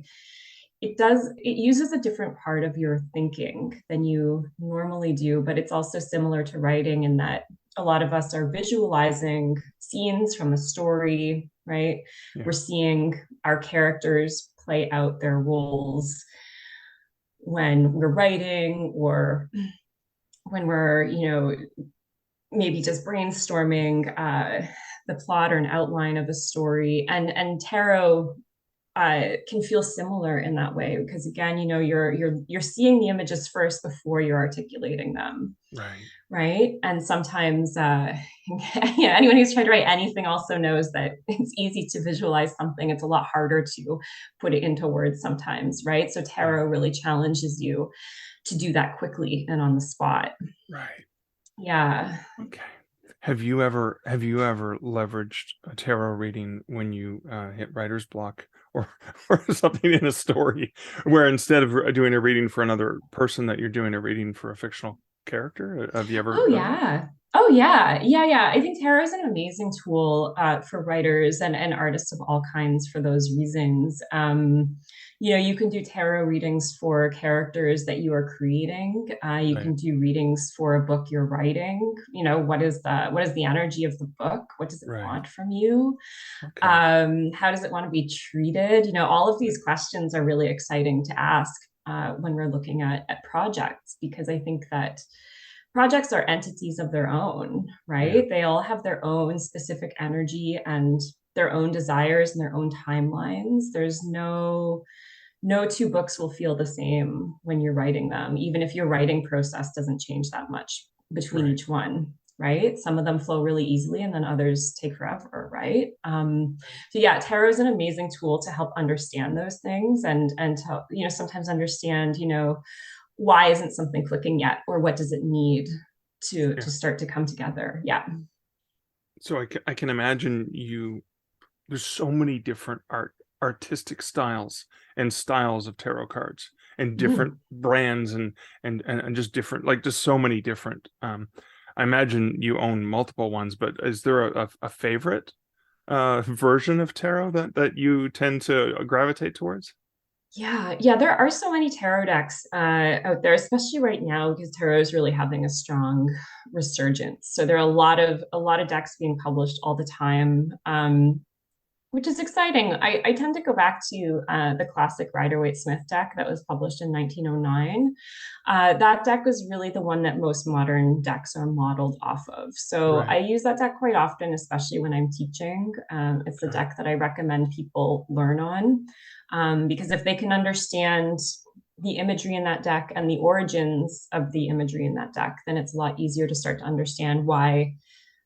A: it uses a different part of your thinking than you normally do, but it's also similar to writing in that a lot of us are visualizing scenes from a story, right?
C: Yeah.
A: We're seeing our characters play out their roles when we're writing, or when we're, maybe just brainstorming the plot or an outline of a story. And tarot can feel similar in that way, because again, you're seeing the images first before you're articulating them,
C: Right.
A: right? And sometimes, yeah, anyone who's tried to write anything also knows that it's easy to visualize something. It's a lot harder to put it into words sometimes, right? So tarot really challenges you to do that quickly and on the spot.
C: Right.
A: Yeah.
C: Okay. Have you ever leveraged a tarot reading when you hit writer's block, or or something in a story, where instead of doing a reading for another person, that you're doing a reading for a fictional character? Have you ever
A: Oh
C: done that?
A: yeah. Oh yeah. I think tarot is an amazing tool for writers and artists of all kinds for those reasons. You can do tarot readings for characters that you are creating. You
C: Right.
A: can do readings for a book you're writing. What is the energy of the book? What does it
C: Right.
A: want from you?
C: Okay.
A: How does it want to be treated? All of these questions are really exciting to ask when we're looking at projects, because I think that projects are entities of their own,
C: Yeah.
A: right? They all have their own specific energy and their own desires and their own timelines. There's no two books will feel the same when you're writing them, even if your writing process doesn't change that much between
C: Right.
A: each one, right? Some of them flow really easily and then others take forever, right? So yeah, tarot is an amazing tool to help understand those things, and to help, sometimes understand, why isn't something clicking yet, or what does it need to
C: Yeah.
A: start to come together. Yeah.
C: So I can imagine there's so many different artistic styles of tarot cards, and different
A: Mm.
C: brands, and just different, like, just so many different. I imagine you own multiple ones, but is there a favorite version of tarot that you tend to gravitate towards?
A: Yeah, there are so many tarot decks out there, especially right now, because tarot is really having a strong resurgence. So there are a lot of decks being published all the time, which is exciting. I tend to go back to the classic Rider-Waite-Smith deck that was published in 1909. That deck was really the one that most modern decks are modeled off of. So I
C: Right.
A: use that deck quite often, especially when I'm teaching. It's the
C: Okay.
A: deck that I recommend people learn on, because if they can understand the imagery in that deck and the origins of the imagery in that deck, then it's a lot easier to start to understand why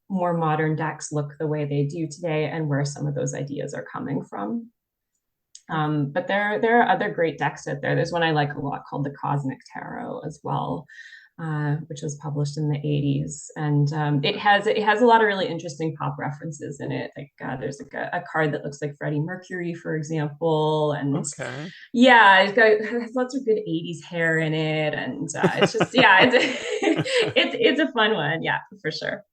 A: more modern decks look the way they do today and where some of those ideas are coming from.
C: Okay.
A: But there are other great decks out there. There's one I like a lot called the Cosmic Tarot as well, which was published in the 80s, and it has a lot of really interesting pop references in it. Like there's like a card that looks like Freddie Mercury, for example, and
C: Okay.
A: yeah, it has lots of good 80s hair in it, and it's just yeah, it's a fun one, yeah, for sure.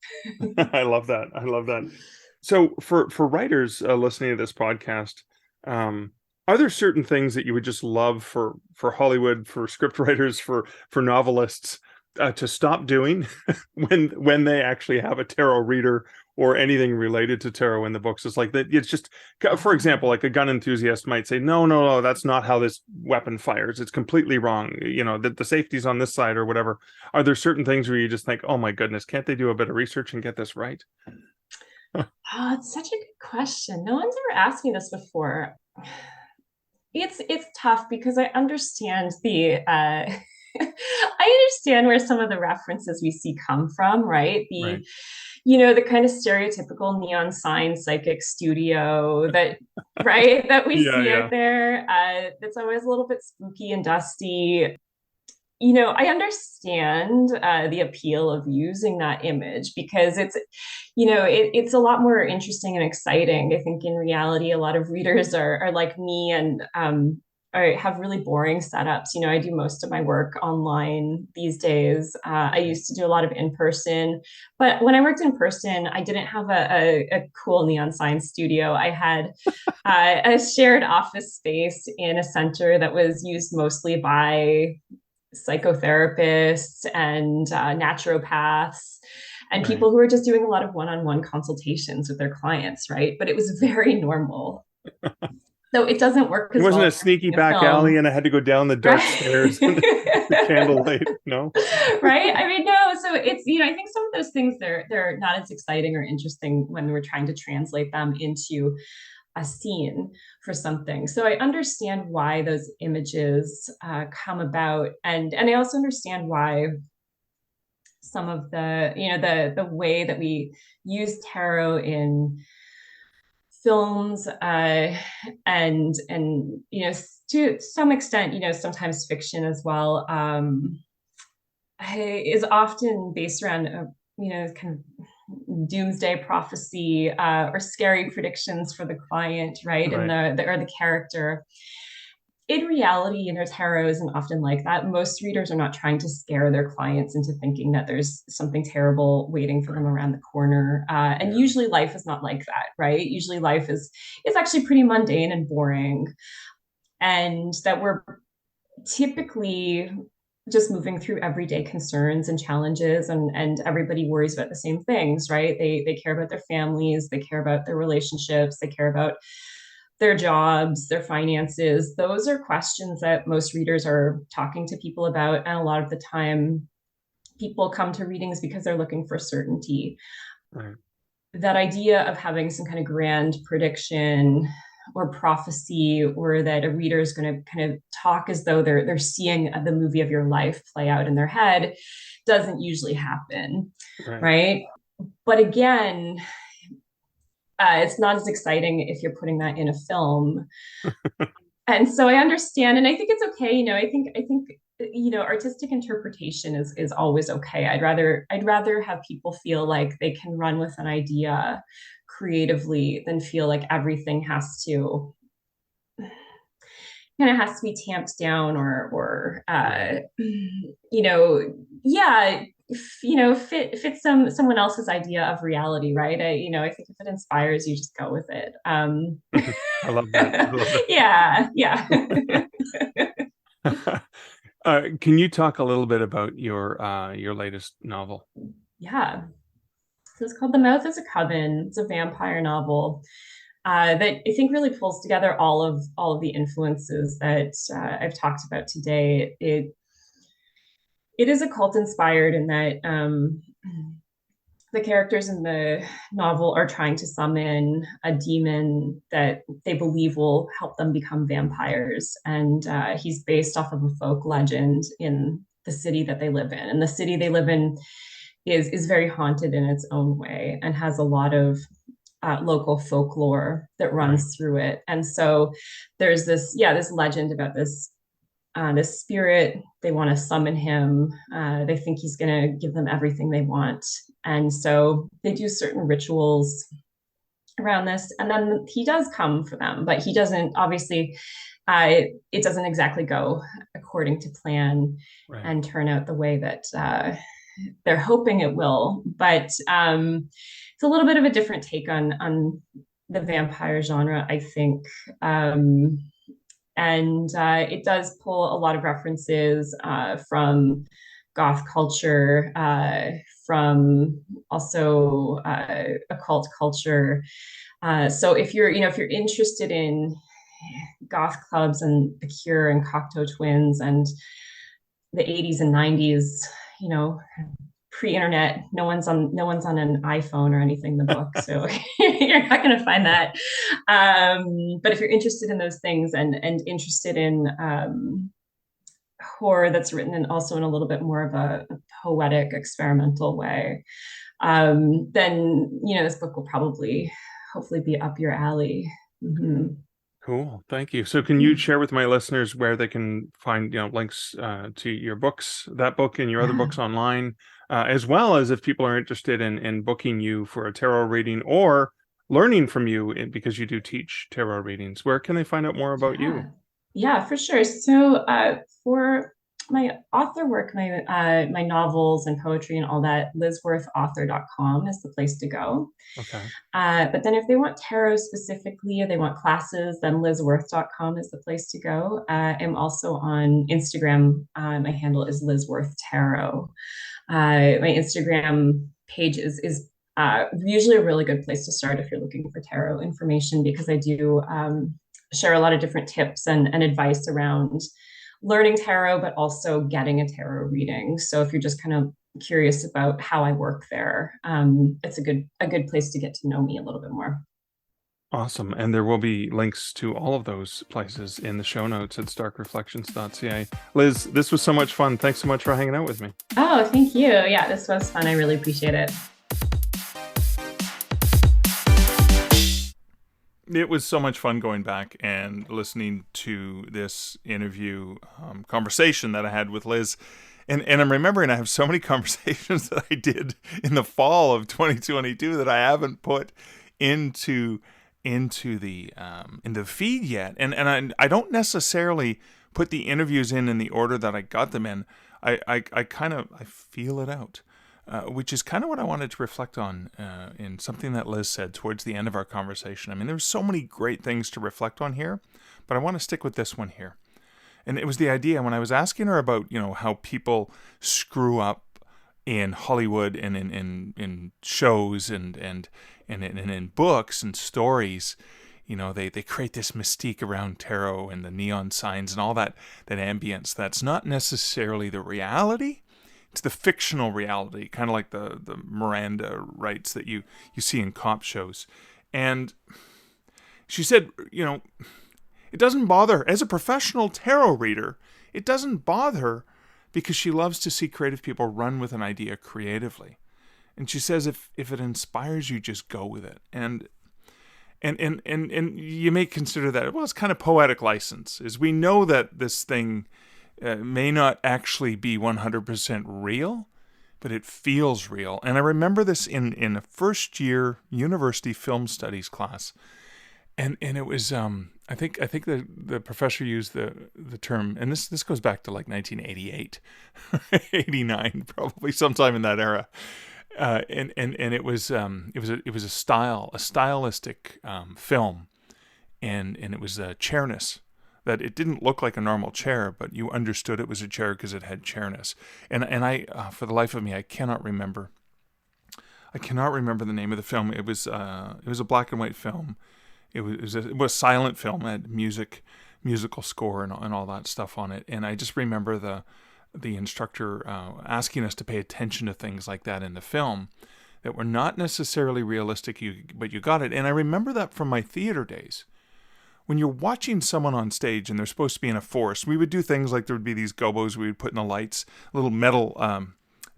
C: I love that. I love that. So for writers listening to this podcast, um, are there certain things that you would just love for Hollywood, for script writers, for novelists to stop doing when they actually have a tarot reader or anything related to tarot in the books. It's like that. It's just, for example, like a gun enthusiast might say, no, no, no, that's not how this weapon fires. It's completely wrong. The safety's on this side or whatever. Are there certain things where you just think, oh my goodness, can't they do a bit of research and get this right?
A: Oh, it's such a good question. No one's ever asked me this before. It's tough because I understand the I understand where some of the references we see come from, right?
C: Right.
A: The kind of stereotypical neon sign psychic studio that, right, that we
C: Yeah,
A: see
C: yeah.
A: out there. That's always a little bit spooky and dusty. I understand the appeal of using that image because it's a lot more interesting and exciting. I think in reality, a lot of readers are like me and have really boring setups. I do most of my work online these days. I used to do a lot of in person, but when I worked in person, I didn't have a cool neon sign studio. I had a shared office space in a center that was used mostly by psychotherapists and naturopaths and
C: Right.
A: people who are just doing a lot of one-on-one consultations with their clients, right? But it was very normal. So it doesn't work
C: It
A: as
C: wasn't
A: well
C: a
A: as
C: sneaky
A: in a
C: back alley
A: film,
C: and I had to go down the dark stairs and the
A: right?
C: candlelight. No.
A: Right? I mean, no. So I think some of those things they're not as exciting or interesting when we're trying to translate them into a scene for something. So I understand why those images come about, and I also understand why some of the way that we use tarot in films and to some extent sometimes fiction as well is often based around kind of doomsday prophecy or scary predictions for the client, right? And
C: Right.
A: the character. In reality, tarot isn't often like that. Most readers are not trying to scare their clients into thinking that there's something terrible waiting for them
C: Right.
A: around the corner. And
C: Yeah.
A: usually life is not like that, right? Usually life is actually pretty mundane and boring. And that we're typically just moving through everyday concerns and challenges, and everybody worries about the same things, right? They care about their families, they care about their relationships, they care about their jobs, their finances. Those are questions that most readers are talking to people about, and a lot of the time people come to readings because they're looking for certainty.
C: Right.
A: That idea of having some kind of grand prediction or prophecy, or that a reader is going to kind of talk as though they're seeing the movie of your life play out in their head, doesn't usually happen,
C: Right.
A: right? But again, it's not as exciting if you're putting that in a film. And so I understand, and I think it's okay. I think artistic interpretation is always okay. I'd rather have people feel like they can run with an idea creatively than feel like everything has to be tamped down or
C: Right.
A: yeah, fit someone else's idea of reality, right? I think if it inspires you, just go with it.
C: I love that. I love
A: Yeah, yeah.
C: that. Can you talk a little bit about your latest novel?
A: Yeah. So it's called The Mouth is a Coven. It's a vampire novel that I think really pulls together all of the influences that I've talked about today. It is occult inspired in that the characters in the novel are trying to summon a demon that they believe will help them become vampires, and he's based off of a folk legend in the city that they live in. And the city they live in is very haunted in its own way and has a lot of local folklore that
C: Right.
A: runs through it. And so there's this legend about this spirit. They want to summon him. They think he's going to give them everything they want. And so they do certain rituals around this. And then he does come for them, but he doesn't, obviously, it doesn't exactly go according to plan
C: Right.
A: and turn out the way that they're hoping it will. But it's a little bit of a different take on the vampire genre, I think. And it does pull a lot of references from goth culture, from also occult culture. So if you're interested in goth clubs and The Cure and Cocteau Twins and the 80s and 90s, you know, pre-internet, no one's on an iPhone or anything in the book, so you're not going to find that. But if you're interested in those things and interested in horror that's written and also in a little bit more of a poetic, experimental way, then this book will probably, hopefully, be up your alley. Mm-hmm.
C: Cool. Thank you. So can you share with my listeners where they can find, links to your books, that book and your other books online, as well as if people are interested in booking you for a tarot reading or learning from you because you do teach tarot readings, where can they find out more about you?
A: Yeah, for sure. So for my author work, my novels and poetry and all that, lizworthauthor.com is the place to go.
C: Okay.
A: But then if they want tarot specifically, or they want classes, then lizworth.com is the place to go. I'm also on Instagram. My handle is lizworthtarot. My Instagram page is usually a really good place to start if you're looking for tarot information, because I do share a lot of different tips and advice around learning tarot, but also getting a tarot reading. So if you're just kind of curious about how I work there, it's a good place to get to know me a little bit more.
C: Awesome. And there will be links to all of those places in the show notes at starkreflections.ca. Liz, this was so much fun. Thanks so much for hanging out with me.
A: Oh, thank you. Yeah, this was fun. I really appreciate it.
C: It was so much fun going back and listening to this interview conversation that I had with Liz. And I'm remembering I have so many conversations that I did in the fall of 2022 that I haven't put into the feed yet. And I don't necessarily put the interviews in the order that I got them in. I feel it out. Which is kind of what I wanted to reflect on in something that Liz said towards the end of our conversation. I mean, there's so many great things to reflect on here, but I want to stick with this one here. And it was the idea when I was asking her about, how people screw up in Hollywood and in shows and in books and stories. They create this mystique around tarot and the neon signs and all that ambience that's not necessarily the reality. It's the fictional reality, kind of like the Miranda rights that you see in cop shows. And she said, it doesn't bother her. As a professional tarot reader, it doesn't bother her because she loves to see creative people run with an idea creatively. And she says if it inspires you, just go with it. And you may consider that, it's kind of poetic license, is we know that this thing may not actually be 100% real, but it feels real. And I remember this in a first year university film studies class. And it was, I think the professor used the term, and this goes back to like 1988, 89, probably sometime in that era. And it was a stylistic film, and it was a chairness. That it didn't look like a normal chair, but you understood it was a chair because it had chairness. And I, for the life of me, I cannot remember the name of the film. It was a black and white film. It was a silent film. It had musical score and all that stuff on it. And I just remember the instructor asking us to pay attention to things like that in the film that were not necessarily realistic, but you got it. And I remember that from my theater days. When you're watching someone on stage and they're supposed to be in a forest, we would do things like there would be these gobos we would put in the lights, little metal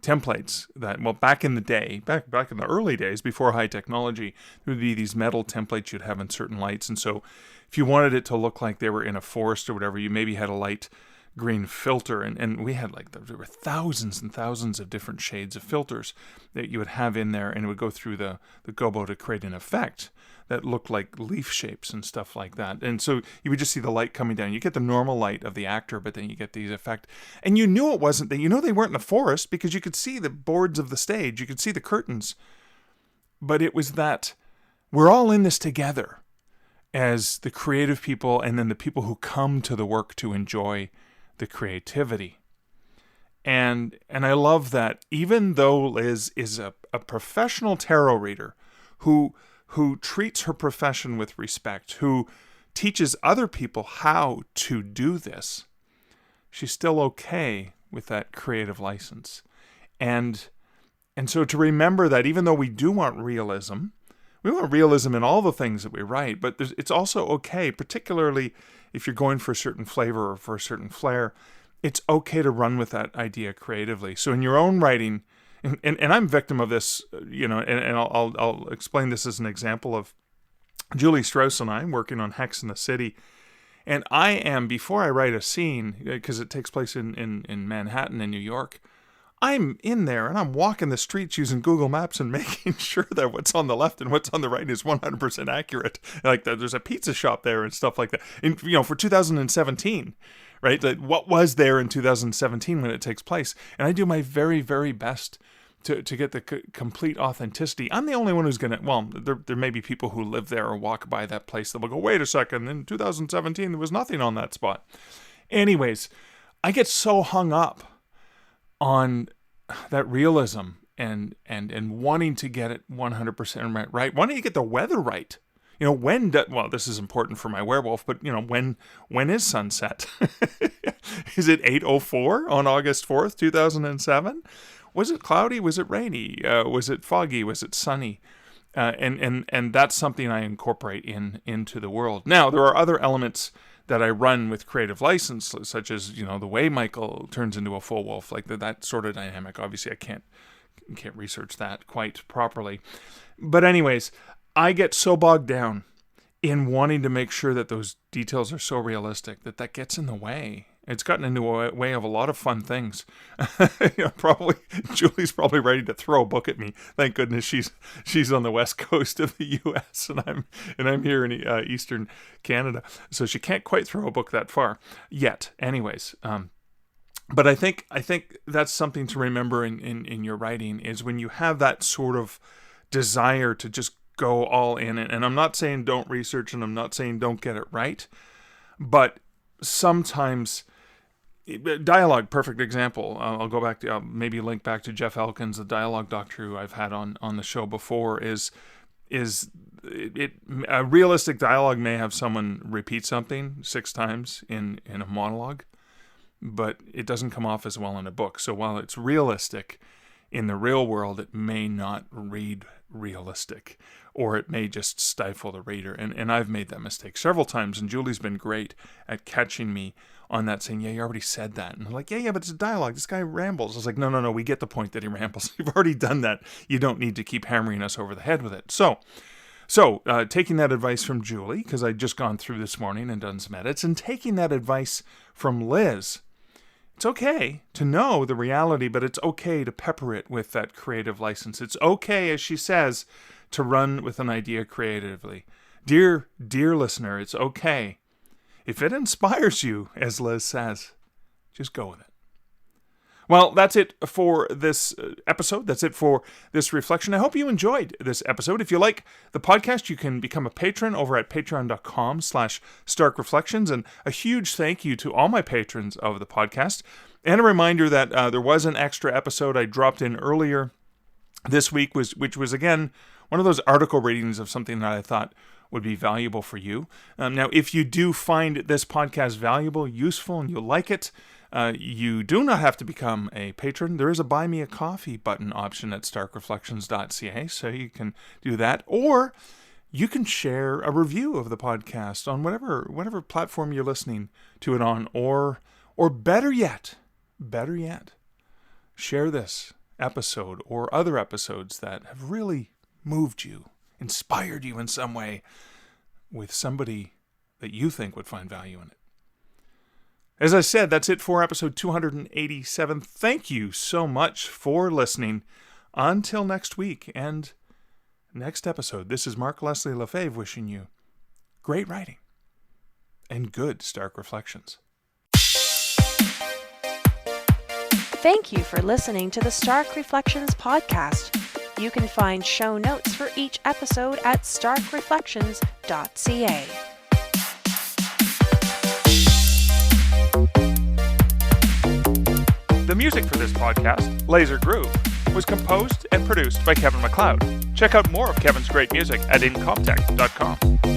C: templates that, back in the day, back in the early days before high technology, there would be these metal templates you'd have in certain lights. And so if you wanted it to look like they were in a forest or whatever, you maybe had a light green filter. And we had there were thousands and thousands of different shades of filters that you would have in there, and it would go through the gobo to create an effect that looked like leaf shapes and stuff like that. And so you would just see the light coming down. You get the normal light of the actor, but then you get these effect. And you knew it wasn't that. They weren't in the forest because you could see the boards of the stage. You could see the curtains. But it was that we're all in this together as the creative people and then the people who come to the work to enjoy the creativity. And I love that even though Liz is a professional tarot reader who treats her profession with respect, who teaches other people how to do this, she's still okay with that creative license. And so to remember that even though we do want realism, we want realism in all the things that we write, but it's also okay, particularly if you're going for a certain flavor or for a certain flair, it's okay to run with that idea creatively. So in your own writing, and I'm a victim of this, and I'll explain this as an example of Julie Strauss and I working on Hex in the City. And I am, before I write a scene, because it takes place in Manhattan and New York, I'm in there and I'm walking the streets using Google Maps and making sure that what's on the left and what's on the right is 100% accurate. Like there's a pizza shop there and stuff like that. And, for 2017, right? Like what was there in 2017 when it takes place? And I do my very, very best to get the complete authenticity. I'm the only one who's going to, there may be people who live there or walk by that place that will go, wait a second, in 2017, there was nothing on that spot. Anyways, I get so hung up on that realism and wanting to get it 100% right. Wanting to get the weather right. This is important for my werewolf, but when is sunset? Is it 8:04 on August 4th, 2007? Was it cloudy? Was it rainy? Was it foggy? Was it sunny? And that's something I incorporate into the world. Now, there are other elements that I run with creative license, such as, the way Michael turns into a full wolf, like that sort of dynamic. Obviously, I can't research that quite properly. But anyways, I get so bogged down in wanting to make sure that those details are so realistic that gets in the way. It's gotten in the way of a lot of fun things. Julie's probably ready to throw a book at me. Thank goodness she's on the west coast of the U.S. and I'm here in eastern Canada, so she can't quite throw a book that far yet. Anyways, but I think that's something to remember in your writing is when you have that sort of desire to just go all in. And I'm not saying don't research, and I'm not saying don't get it right, but sometimes. Dialogue, perfect example. I'll go back to maybe link back to Jeff Elkins, the dialogue doctor who I've had on the show before. Is a realistic dialogue may have someone repeat something 6 times in a monologue, but it doesn't come off as well in a book. So while it's realistic in the real world, it may not read realistic, or it may just stifle the reader. And I've made that mistake several times, and Julie's been great at catching me on that, saying, yeah, you already said that. And I'm like, yeah, but it's a dialogue. This guy rambles. I was like, no, we get the point that he rambles. You've already done that. You don't need to keep hammering us over the head with it. So taking that advice from Julie, because I'd just gone through this morning and done some edits, and taking that advice from Liz, it's okay to know the reality, but it's okay to pepper it with that creative license. It's okay, as she says, to run with an idea creatively. Dear listener, it's okay. If it inspires you, as Liz says, just go with it. Well, that's it for this episode. That's it for this reflection. I hope you enjoyed this episode. If you like the podcast, you can become a patron over at patreon.com/starkreflections. And a huge thank you to all my patrons of the podcast. And a reminder that there was an extra episode I dropped in earlier this week, which was, again, one of those article readings of something that I thought would be valuable for you. Now, if you do find this podcast valuable, useful, and you like it, you do not have to become a patron. There is a Buy Me a Coffee button option at starkreflections.ca, so you can do that. Or you can share a review of the podcast on whatever platform you're listening to it on. Or better yet, share this episode or other episodes that have really moved you, inspired you in some way, with somebody that you think would find value in it. As I said, that's it for episode 287. Thank you so much for listening. Until next week and next episode, this is Mark Leslie Lefebvre wishing you great writing and good Stark Reflections.
B: Thank you for listening to the Stark Reflections podcast. You can find show notes for each episode at starkreflections.ca.
C: The music for this podcast, Laser Groove, was composed and produced by Kevin MacLeod. Check out more of Kevin's great music at incomptech.com.